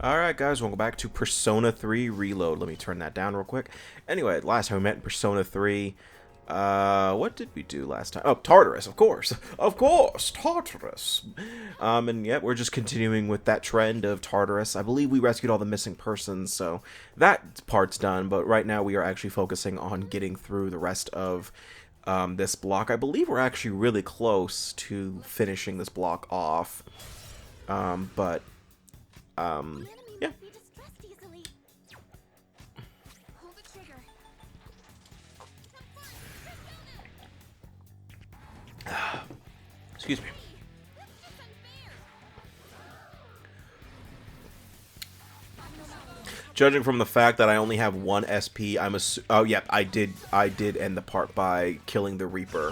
Alright guys, welcome back to Persona 3 Reload. Let me turn that down real quick. Anyway, last time we met in Persona 3, what did we do last time? Oh, Tartarus, of course. Of course, Tartarus. And yeah, we're just continuing with that trend of Tartarus. I believe we rescued all the missing persons, so that part's done, but right now we are actually focusing on getting through the rest of this block. I believe we're actually really close to finishing this block off, yeah. Excuse me. Judging from the fact that I only have one SP, oh yeah, I did end the part by killing the Reaper.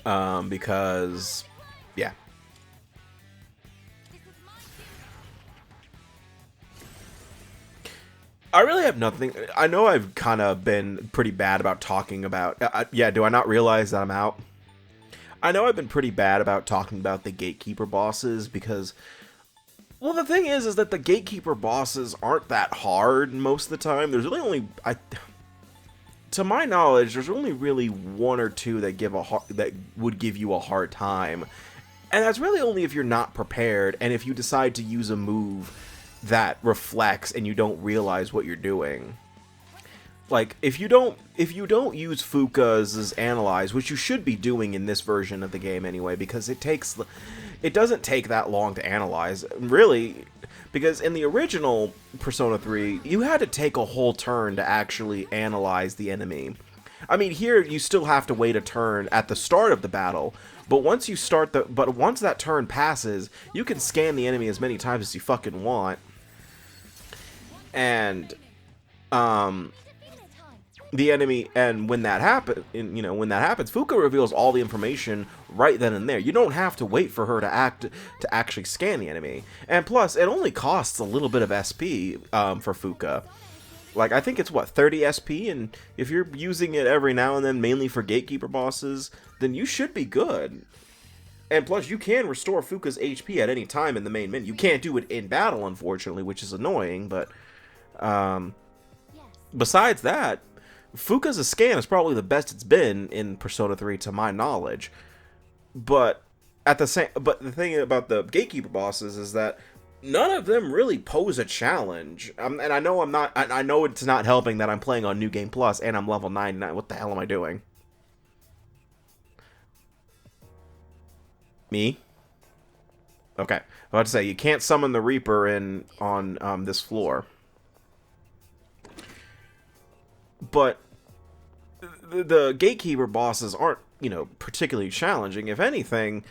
Because yeah. I really have nothing. I know I've kind of been pretty bad about talking about... yeah, do I not realize that I'm out? I know I've been pretty bad about talking about the Gatekeeper bosses because... Well, the thing is that the Gatekeeper bosses aren't that hard most of the time. There's really only... to my knowledge, there's only really one or two that that would give you a hard time. And that's really only if you're not prepared and if you decide to use a move that reflects and you don't realize what you're doing. Like, if you don't use Fuka's Analyze, which you should be doing in this version of the game anyway, because it doesn't take that long to analyze, really, because in the original Persona 3, you had to take a whole turn to actually analyze the enemy. I mean, here you still have to wait a turn at the start of the battle, but once that turn passes, you can scan the enemy as many times as you fucking want. And the enemy, and when that happens, Fuka reveals all the information right then and there. You don't have to wait for her to actually scan the enemy. And plus, it only costs a little bit of SP for Fuka. Like, I think it's what, 30 SP, and if you're using it every now and then, mainly for Gatekeeper bosses, then you should be good. And plus, you can restore Fuka's HP at any time in the main menu. You can't do it in battle, unfortunately, which is annoying, but besides that, Fuka's scan is probably the best it's been in Persona 3 to my knowledge. But the thing about the Gatekeeper bosses is that none of them really pose a challenge. And I know I know it's not helping that I'm playing on New Game Plus and I'm level 99. What the hell am I doing? Me? Okay. I was about to say, you can't summon the Reaper on this floor. But the Gatekeeper bosses aren't, particularly challenging. If anything,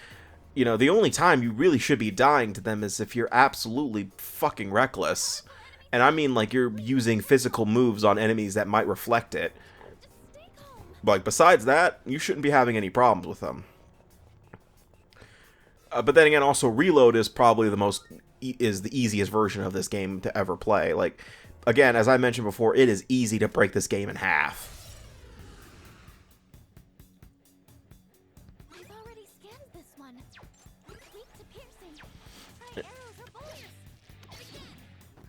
the only time you really should be dying to them is if you're absolutely fucking reckless. And I mean, like, you're using physical moves on enemies that might reflect it. Like, besides that, you shouldn't be having any problems with them. But then again, also, Reload is probably the easiest version of this game to ever play. Like, again, as I mentioned before, it is easy to break this game in half. I've already scanned this one. It's weak to piercing. My arrows are bullets.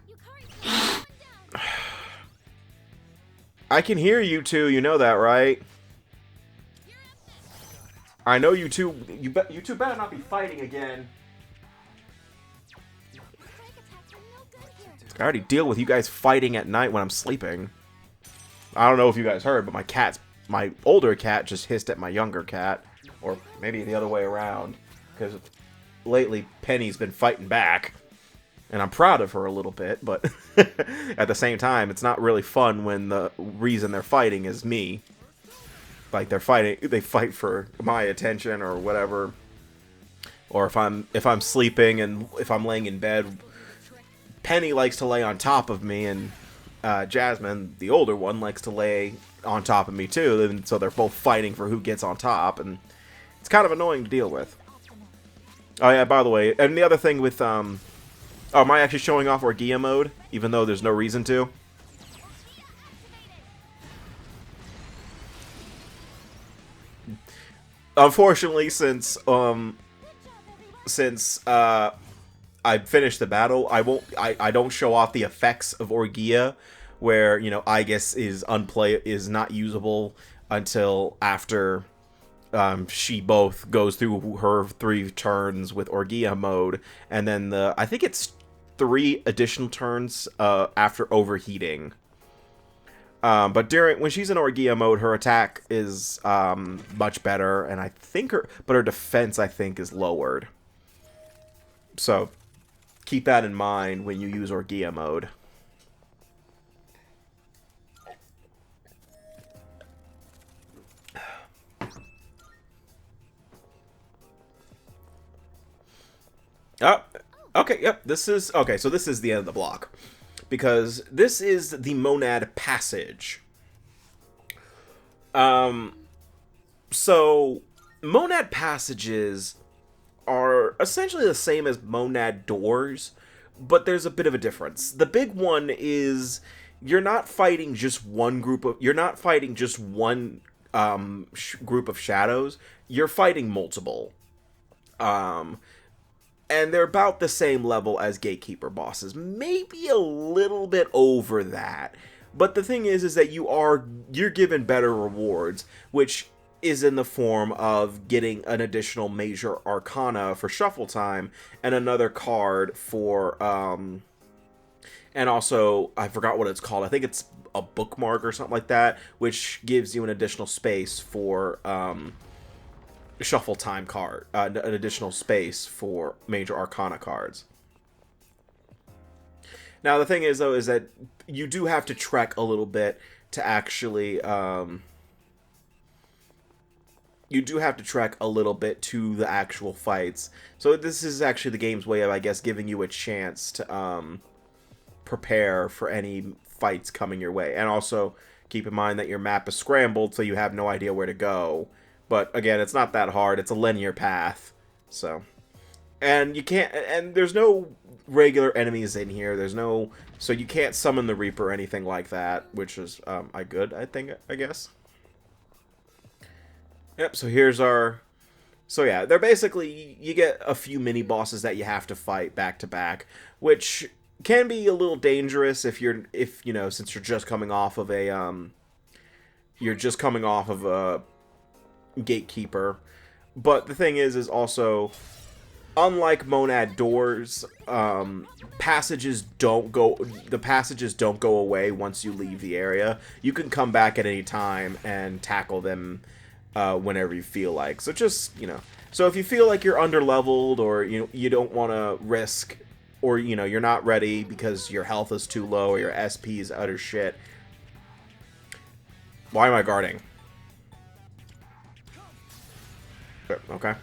Yukari's down. I can hear you two, you know that, right? I know you two. You two better not be fighting again. I already deal with you guys fighting at night when I'm sleeping. I don't know if you guys heard, but my older cat just hissed at my younger cat. Or maybe the other way around. Because lately, Penny's been fighting back. And I'm proud of her a little bit, but at the same time, it's not really fun when the reason they're fighting is me. Like, they fight for my attention or whatever. Or if I'm sleeping and if I'm laying in bed, Penny likes to lay on top of me, and Jasmine, the older one, likes to lay on top of me too, and so they're both fighting for who gets on top, and it's kind of annoying to deal with. Oh yeah, by the way, and the other thing with, oh, am I actually showing off Orgia mode, even though there's no reason to? Unfortunately, since I finish the battle, I don't show off the effects of Orgia, where, you know, Aegis is not usable until after she both goes through her 3 turns with Orgia mode, and then I think it's 3 additional turns after overheating. But when she's in Orgia mode, her attack is much better, and I think her defense, I think, is lowered. So keep that in mind when you use Orgia mode. Oh, okay, yep, this is... Okay, so this is the end of the block. Because this is the Monad Passage. So, Monad Passages are essentially the same as Monad Doors, but there's a bit of a difference. The big one is you're not fighting just one group of... You're not fighting just one group of shadows. You're fighting multiple. And they're about the same level as Gatekeeper bosses. Maybe a little bit over that. But the thing is that you're given better rewards, which is in the form of getting an additional major arcana for shuffle time, and another card for, and also, I forgot what it's called. I think it's a bookmark or something like that, which gives you an additional space for, shuffle time card, an additional space for major arcana cards. Now the thing is, though, is that you do have to trek a little bit to actually you do have to trek a little bit to the actual fights. So this is actually the game's way of, I guess, giving you a chance to prepare for any fights coming your way. And also keep in mind that your map is scrambled, so you have no idea where to go. But again, it's not that hard. It's a linear path. So, and you can't, and there's no regular enemies in here. So you can't summon the Reaper or anything like that, which is I guess. Yep, so here's our... So yeah, they're basically... You get a few mini-bosses that you have to fight back-to-back, which can be a little dangerous if you know, since you're just coming off of a, Gatekeeper. But the thing is also, unlike Monad Doors, the passages don't go away once you leave the area. You can come back at any time and tackle them whenever you feel like. So just, you know, so if you feel like you're underleveled, or you don't want to risk, or you know, you're not ready because your health is too low or your SP is utter shit. Why am I guarding? Okay.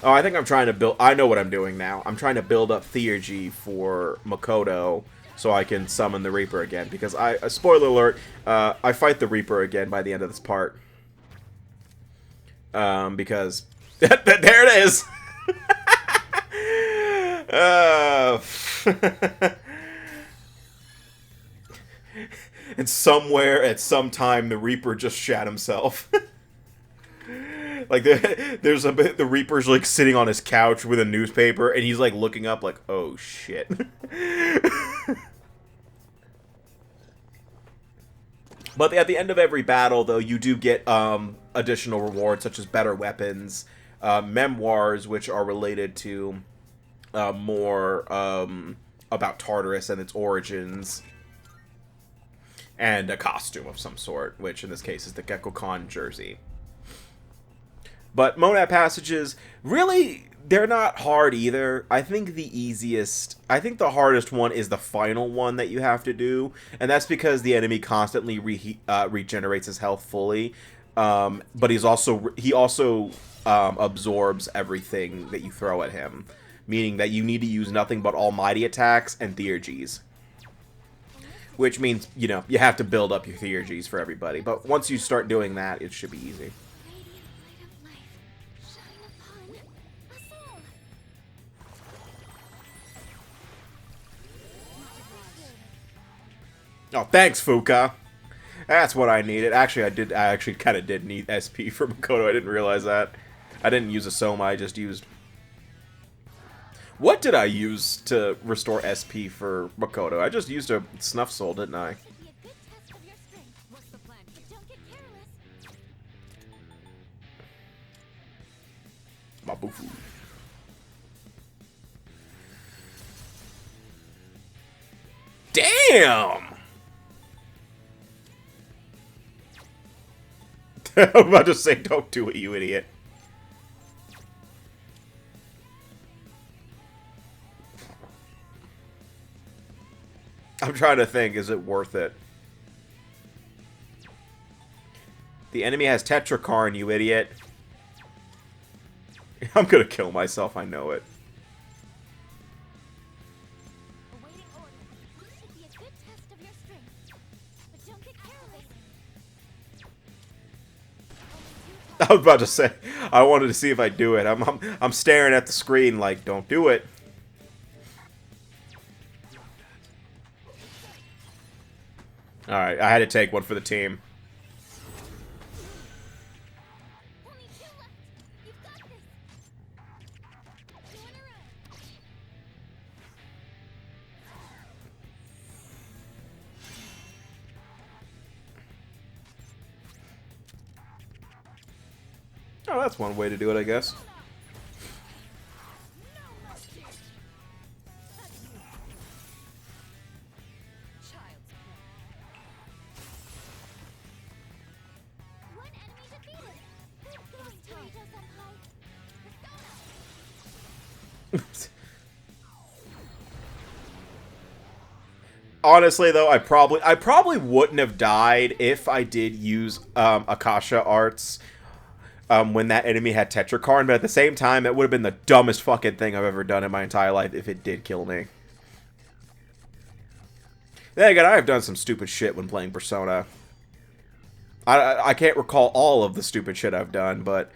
Oh, I think I'm trying to build... I know what I'm doing now. I'm trying to build up Theurgy for Makoto so I can summon the Reaper again. Because spoiler alert, I fight the Reaper again by the end of this part. Because... there it is! And somewhere, at some time, the Reaper just shat himself. Like, the Reaper's, like, sitting on his couch with a newspaper, and he's, like, looking up, like, oh, shit. But at the end of every battle, though, you do get additional rewards, such as better weapons, memoirs, which are related to more about Tartarus and its origins, and a costume of some sort, which in this case is the GeckoCon jersey. But Monad Passages, really, they're not hard either. I think the hardest one is the final one that you have to do, and that's because the enemy constantly regenerates his health fully. But he also absorbs everything that you throw at him, meaning that you need to use nothing but almighty attacks and Theurgies. Which means, you know, you have to build up your Theurgies for everybody. But once you start doing that, it should be easy. Oh, thanks, Fuka. That's what I needed. Actually, I actually kind of did need SP for Makoto. I didn't realize that. I didn't use a Soma, I just used... What did I use to restore SP for Makoto? I just used a Snuff Soul, didn't I? Should be a good test of your strength. What's the plan? But don't get careless. Mabufu. Damn! I'm about to say, don't do it, you idiot. I'm trying to think, is it worth it? The enemy has Tetrakarn, you idiot. I'm gonna kill myself, I know it. Awaiting order. Should be a good test of your strength. But don't get careless. I was about to say, I wanted to see if I do it. I'm staring at the screen like, don't do it. Alright, I had to take one for the team. Only 2 left. You've got this. 2 in a row. Oh, that's one way to do it, I guess. No mercy. That's you. Child's play. One enemy defeated. Good going, Torito Senpai. Persona. Honestly, though, I probably wouldn't have died if I did use Akasha Arts when that enemy had Tetrakarn, but at the same time, it would have been the dumbest fucking thing I've ever done in my entire life if it did kill me. Then again, I have done some stupid shit when playing Persona. I can't recall all of the stupid shit I've done, but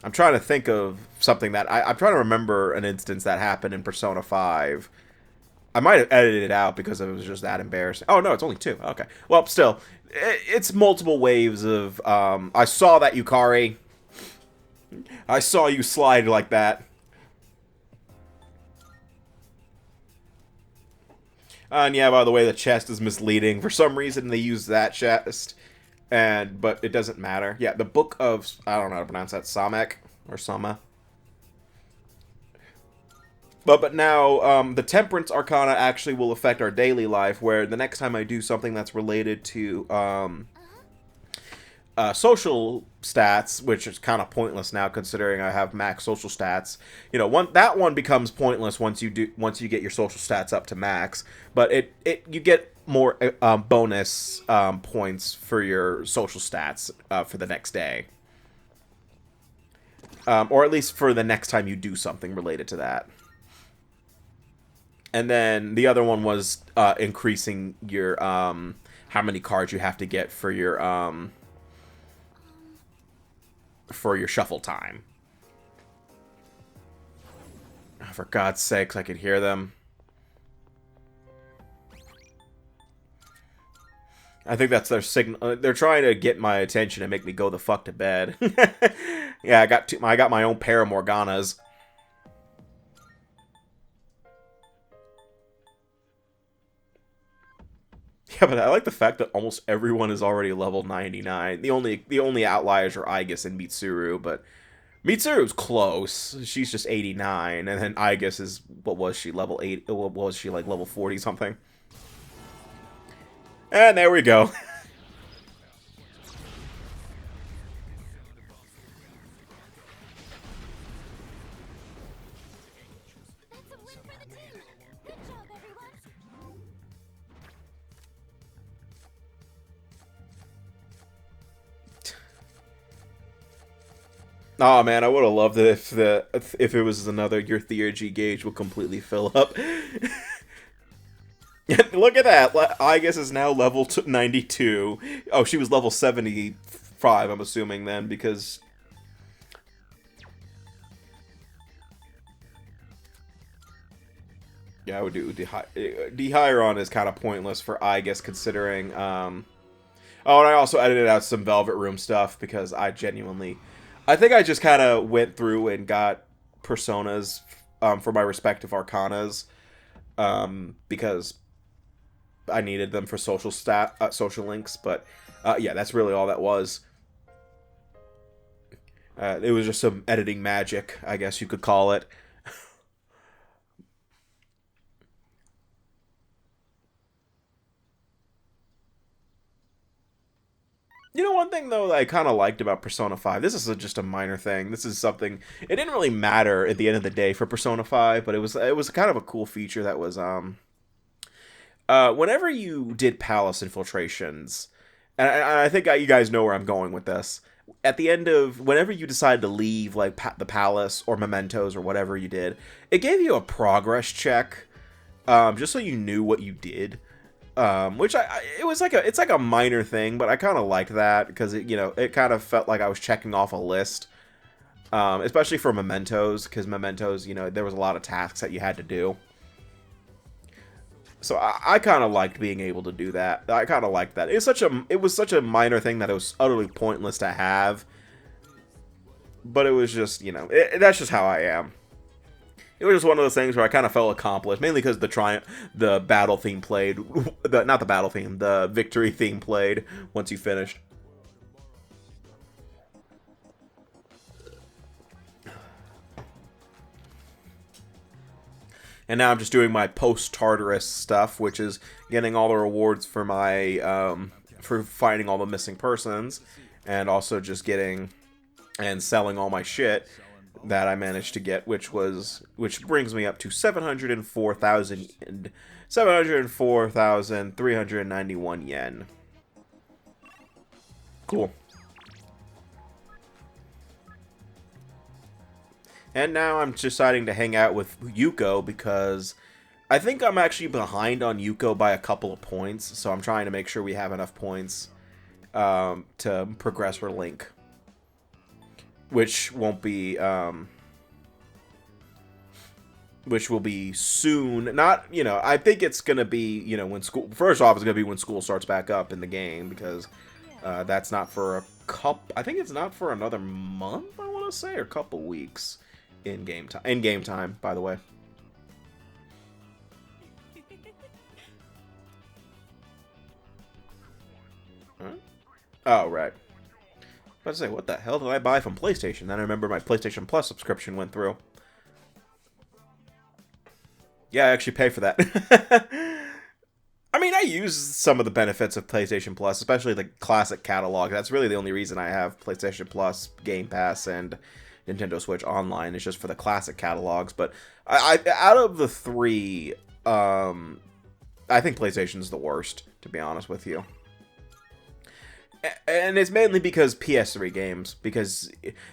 I'm trying to think of something that I'm trying to remember an instance that happened in Persona 5. I might have edited it out because it was just that embarrassing. Oh no, it's only 2. Okay. Well, still, it's multiple waves of I saw that, Yukari. I saw you slide like that. And yeah, by the way, the chest is misleading. For some reason, they use that chest. But it doesn't matter. Yeah, the Book of... I don't know how to pronounce that. Samek? Or Sama? But now, the Temperance Arcana actually will affect our daily life, where the next time I do something that's related to social stats, which is kind of pointless now considering I have max social stats. You know, that one becomes pointless once you get your social stats up to max. But you get more bonus points for your social stats for the next day, or at least for the next time you do something related to that. And then the other one was increasing your how many cards you have to get for your shuffle time. Oh, for God's sakes, I could hear them. I think that's their signal. They're trying to get my attention and make me go the fuck to bed. Yeah, I got my own pair of Morganas. Yeah, but I like the fact that almost everyone is already level 99. The only outliers are Aigis and Mitsuru, but Mitsuru's close. She's just 89, and then Aigis is, what was she, level 8? What was she, like level 40 something? And there we go. That's a win for the team. Good job, everyone. Oh man, I would have loved it if it was another your theurgy gauge will completely fill up. Look at that! I guess is now level 92. Oh, she was level 75, I'm assuming then, because... Yeah, I would do Dehieron is kind of pointless for I guess considering... Oh, and I also edited out some Velvet Room stuff because I genuinely I think I just kind of went through and got personas for my respective arcanas because I needed them for social links. But yeah, that's really all that was. It was just some editing magic, I guess you could call it. You know, one thing though that I kind of liked about Persona 5. This is just a minor thing. This is something. It didn't really matter at the end of the day for Persona 5, but it was kind of a cool feature that was whenever you did palace infiltrations, and I think you guys know where I'm going with this. At the end of whenever you decided to leave, like the palace or mementos or whatever you did, it gave you a progress check, just so you knew what you did. Which it's like a minor thing, but I kind of liked that because it kind of felt like I was checking off a list, especially for mementos, because mementos, there was a lot of tasks that you had to do. So I kind of liked being able to do that. I kind of liked that. It was such a minor thing that it was utterly pointless to have. But it was just, that's just how I am. It was just one of those things where I kind of felt accomplished, mainly because the battle theme played, not the battle theme, the victory theme played once you finished. And now I'm just doing my post-Tartarus stuff, which is getting all the rewards for my, for finding all the missing persons, and also just getting and selling all my shit that I managed to get, which brings me up to 704,391 yen. Cool. And now I'm deciding to hang out with Yuko because I think I'm actually behind on Yuko by a couple of points, so I'm trying to make sure we have enough points to progress for Link. Which won't be, which will be soon. Not, I think it's going to be, when school, first off, it's going to be when school starts back up in the game, because that's not for I think it's not for another month, I want to say, or a couple weeks in game time, by the way. Huh? Oh, right. I was about to say, what the hell did I buy from PlayStation? Then I remember my PlayStation Plus subscription went through. Yeah, I actually pay for that. I mean, I use some of the benefits of PlayStation Plus, especially the classic catalog. That's really the only reason I have PlayStation Plus, Game Pass, and Nintendo Switch Online. Is just for the classic catalogs. But I out of the three, I think PlayStation's the worst, to be honest with you. And it's mainly because PS3 games, because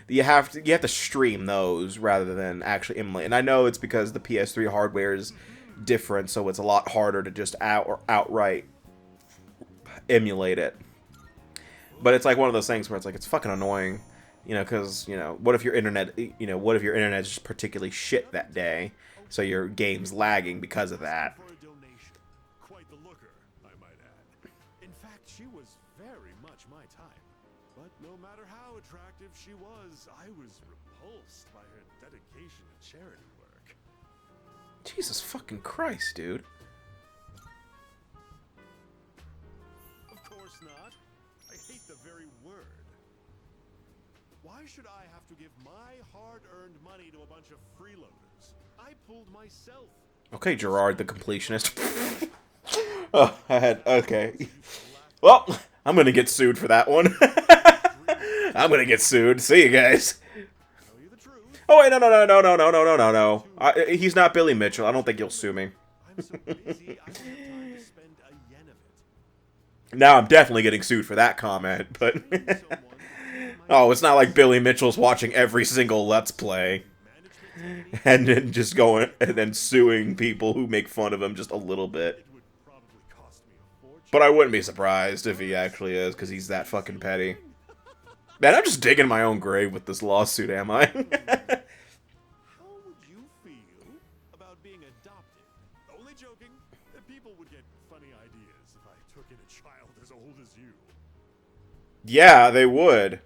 you have to stream those rather than actually emulate. And I know it's because the PS3 hardware is different, so it's a lot harder to just outright emulate it. But it's like one of those things where it's like it's fucking annoying, because what if your internet is just particularly shit that day, so your game's lagging because of that. She was, I was repulsed by her dedication to charity work. Jesus fucking Christ, dude. Of course not. I hate the very word. Why should I have to give my hard-earned money to a bunch of freeloaders? I pulled myself. Okay, Gerard the completionist. Oh, okay. Well, I'm gonna get sued for that one. I'm gonna get sued. See you guys. Oh wait, no. He's not Billy Mitchell. I don't think he'll sue me. Now I'm definitely getting sued for that comment, but oh, it's not like Billy Mitchell's watching every single Let's Play and then just going and then suing people who make fun of him just a little bit. But I wouldn't be surprised if he actually is, because he's that fucking petty. Man, I'm just digging my own grave with this lawsuit, am I? How would you feel about being adopted? Only joking. People would get funny ideas if I took in a child as old as you. Yeah, they would.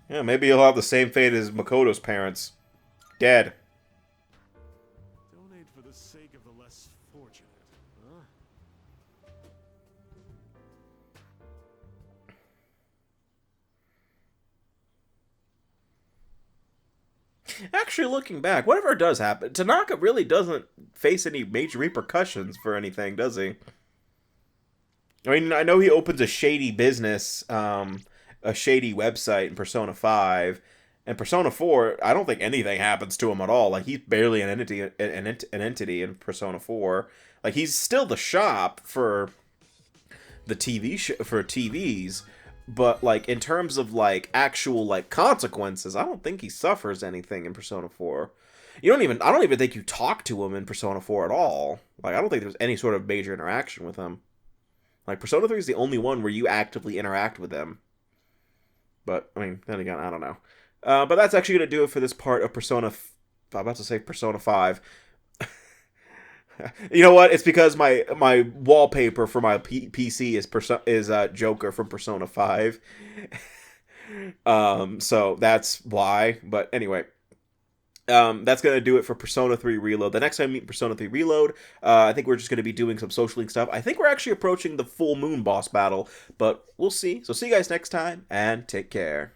Yeah, maybe he'll have the same fate as Makoto's parents. Dead. Donate for the sake of the less fortunate, huh? Actually, looking back, whatever does happen, Tanaka really doesn't face any major repercussions for anything, does he? I mean, I know he opens a shady business, a shady website in Persona 5, and Persona 4, I don't think anything happens to him at all. Like, he's barely an entity in Persona 4. Like, he's still the shop for the for TVs, but like in terms of like actual like consequences, I don't think he suffers anything in Persona 4. I don't even think you talk to him in Persona 4 at all. Like, I don't think there's any sort of major interaction with him. Like, Persona 3 is the only one where you actively interact with him. But, I mean, then again, I don't know. But that's actually going to do it for this part of I'm about to say Persona 5. You know what? It's because my wallpaper for my PC is Joker from Persona 5. So that's why. But anyway, that's going to do it for Persona 3 Reload. The next time we meet Persona 3 Reload, I think we're just going to be doing some social link stuff. I think we're actually approaching the full moon boss battle, but we'll see. So see you guys next time, and take care.